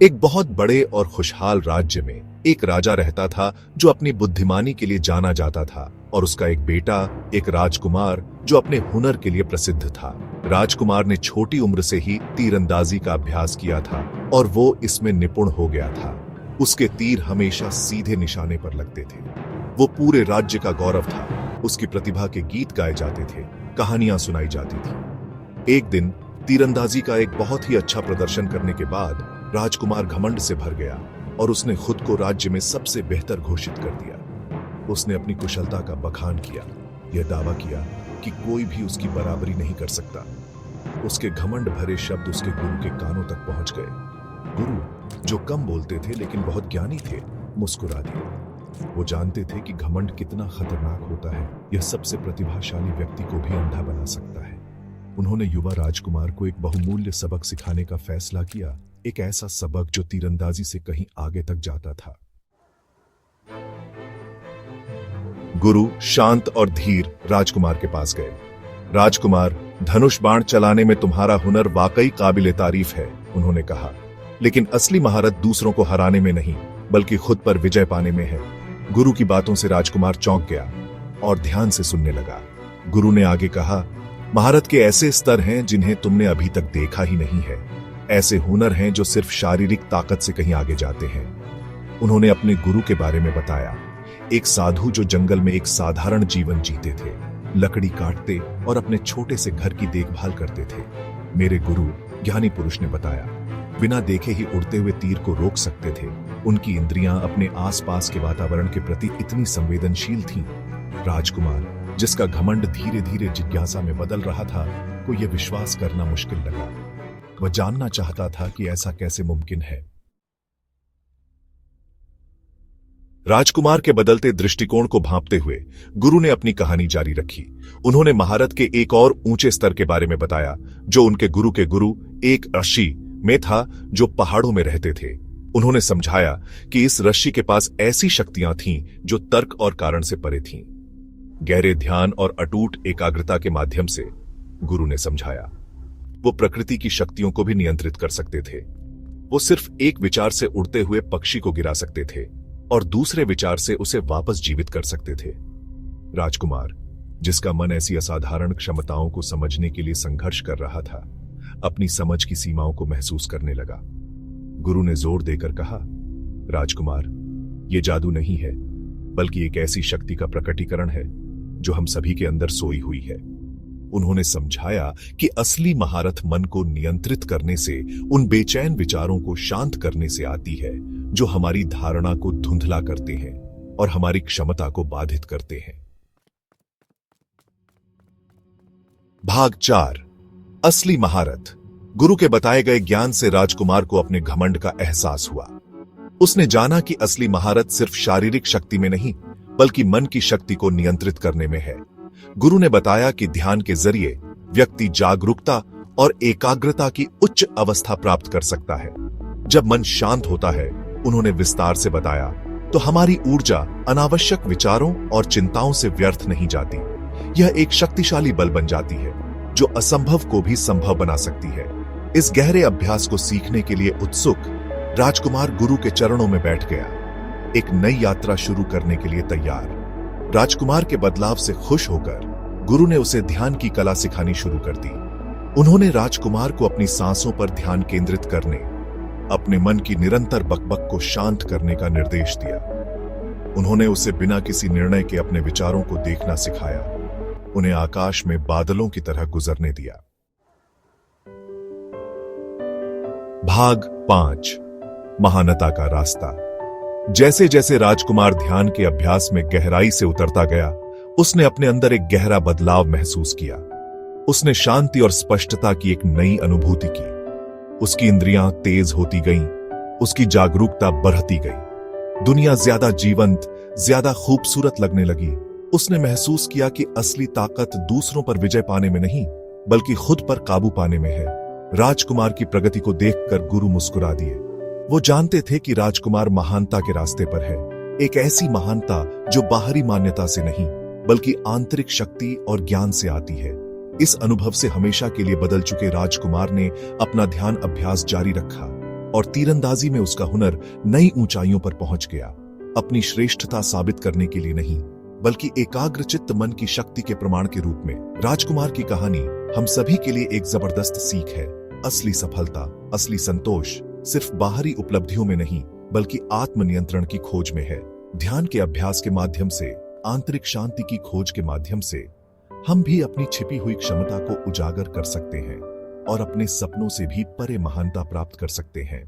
एक बहुत बड़े और खुशहाल राज्य में एक राजा रहता था जो अपनी बुद्धिमानी के लिए जाना जाता था और उसका एक बेटा, एक राजकुमार जो अपने हुनर के लिए प्रसिद्ध था। राजकुमार ने छोटी उम्र से ही तीरंदाजी का अभ्यास किया था और वो इसमें निपुण हो गया था। उसके तीर हमेशा सीधे निशाने पर लगते थे। वो पूरे राज्य का गौरव था। उसकी प्रतिभा के गीत गाए जाते थे, कहानियां सुनाई जाती थी। एक दिन तीरंदाजी का एक बहुत ही अच्छा प्रदर्शन करने के बाद राजकुमार घमंड से भर गया और उसने खुद को राज्य में सबसे बेहतर घोषित कर दिया। उसने अपनी कुशलता का बखान किया, यह दावा किया कि कोई भी उसकी बराबरी नहीं कर सकता। उसके घमंड भरे शब्द उसके गुरु के कानों तक पहुंच गए। गुरु, जो कम बोलते थे लेकिन बहुत ज्ञानी थे, मुस्कुरा दिए। वो जानते थे कि घमंड कितना खतरनाक होता है। यह सबसे प्रतिभाशाली व्यक्ति को भी अंधा बना सकता है। उन्होंने युवा राजकुमार को एक बहुमूल्य सबक सिखाने का फैसला किया, एक ऐसा सबक जो तीरंदाजी से कहीं आगे तक जाता था। गुरु शांत और धीर राजकुमार के पास गए। राजकुमार, धनुष बाण चलाने में तुम्हारा हुनर वाकई काबिले तारीफ है, उन्होंने कहा, लेकिन असली महारत दूसरों को हराने में नहीं बल्कि खुद पर विजय पाने में है। गुरु की बातों से राजकुमार चौंक गया और ध्यान से सुनने लगा। गुरु ने आगे कहा, महारत के ऐसे स्तर हैं जिन्हें तुमने अभी तक देखा ही नहीं है। ऐसे हुनर हैं जो सिर्फ शारीरिक ताकत से कहीं आगे जाते हैं। उन्होंने अपने गुरु के बारे में बताया, एक साधु जो जंगल में एक साधारण जीवन जीते थे, लकड़ी काटते और अपने छोटे से घर की देखभाल करते थे। मेरे गुरु, ज्ञानी पुरुष ने बताया, बिना देखे ही उड़ते हुए तीर को रोक सकते थे। उनकी इंद्रियां अपने आसपास के वातावरण के प्रति इतनी संवेदनशील थीं। राजकुमार, जिसका घमंड धीरे धीरे जिज्ञासा में बदल रहा था, को यह विश्वास करना मुश्किल लगा। वह जानना चाहता था कि ऐसा कैसे मुमकिन है। राजकुमार के बदलते दृष्टिकोण को भांपते हुए गुरु ने अपनी कहानी जारी रखी। उन्होंने महारत के एक और ऊंचे स्तर के बारे में बताया जो उनके गुरु एक ऋषि में था जो पहाड़ों में रहते थे। उन्होंने समझाया कि इस ऋषि के पास ऐसी शक्तियां थीं जो तर्क और कारण से परे थीं। गहरे ध्यान और अटूट एकाग्रता के माध्यम से, गुरु ने समझाया, वो प्रकृति की शक्तियों को भी नियंत्रित कर सकते थे। वो सिर्फ एक विचार से उड़ते हुए पक्षी को गिरा सकते थे और दूसरे विचार से उसे वापस जीवित कर सकते थे। राजकुमार, जिसका मन ऐसी असाधारण क्षमताओं को समझने के लिए संघर्ष कर रहा था, अपनी समझ की सीमाओं को महसूस करने लगा। गुरु ने जोर देकर कहा, राजकुमार, ये जादू नहीं है बल्कि एक ऐसी शक्ति का प्रकटीकरण है जो हम सभी के अंदर सोई हुई है। उन्होंने समझाया कि असली महारत मन को नियंत्रित करने से, उन बेचैन विचारों को शांत करने से आती है जो हमारी धारणा को धुंधला करते हैं और हमारी क्षमता को बाधित करते हैं। भाग 4, असली महारत। गुरु के बताए गए ज्ञान से राजकुमार को अपने घमंड का एहसास हुआ। उसने जाना कि असली महारत सिर्फ शारीरिक शक्ति में नहीं बल्कि मन की शक्ति को नियंत्रित करने में है। गुरु ने बताया कि ध्यान के जरिए व्यक्ति जागरूकता और एकाग्रता की उच्च अवस्था प्राप्त कर सकता है। जब मन शांत होता है, उन्होंने विस्तार से बताया, तो हमारी ऊर्जा अनावश्यक विचारों और चिंताओं से व्यर्थ नहीं जाती। यह एक शक्तिशाली बल बन जाती है जो असंभव को भी संभव बना सकती है। इस गहरे अभ्यास को सीखने के लिए उत्सुक राजकुमार गुरु के चरणों में बैठ गया, एक नई यात्रा शुरू करने के लिए तैयार। राजकुमार के बदलाव से खुश होकर गुरु ने उसे ध्यान की कला सिखानी शुरू कर दी। उन्होंने राजकुमार को अपनी सांसों पर ध्यान केंद्रित करने, अपने मन की निरंतर बकबक को शांत करने का निर्देश दिया। उन्होंने उसे बिना किसी निर्णय के अपने विचारों को देखना सिखाया, उन्हें आकाश में बादलों की तरह गुजरने दिया। भाग 5, महानता का रास्ता। जैसे जैसे राजकुमार ध्यान के अभ्यास में गहराई से उतरता गया, उसने अपने अंदर एक गहरा बदलाव महसूस किया। उसने शांति और स्पष्टता की एक नई अनुभूति की। उसकी इंद्रियां तेज होती गईं, उसकी जागरूकता बढ़ती गई। दुनिया ज्यादा जीवंत, ज्यादा खूबसूरत लगने लगी। उसने महसूस किया कि असली ताकत दूसरों पर विजय पाने में नहीं बल्कि खुद पर काबू पाने में है। राजकुमार की प्रगति को देखकर गुरु मुस्कुरा दिए। वो जानते थे कि राजकुमार महानता के रास्ते पर है, एक ऐसी महानता जो बाहरी मान्यता से नहीं बल्कि आंतरिक शक्ति और ज्ञान से आती है। इस अनुभव से हमेशा के लिए बदल चुके राजकुमार ने अपना ध्यान अभ्यास जारी रखा। और तीरंदाजी में उसका हुनर नई ऊंचाइयों पर पहुंच गया। अपनी श्रेष्ठता साबित करने के लिए नहीं, बल्कि एकाग्रचित्त मन की शक्ति के प्रमाण के रूप में राजकुमार की कहानी हम सभी के लिए एक जबरदस्त सीख है। असली सफलता, असली संतोष सिर्फ बाहरी उपलब्धियों में नहीं, बल्कि आत्मनियंत्रण की खोज में है। ध्यान के अभ्यास के माध्यम से, आंतरिक शांति की खोज के माध्यम से हम भी अपनी छिपी हुई क्षमता को उजागर कर सकते हैं और अपने सपनों से भी परे महानता प्राप्त कर सकते हैं।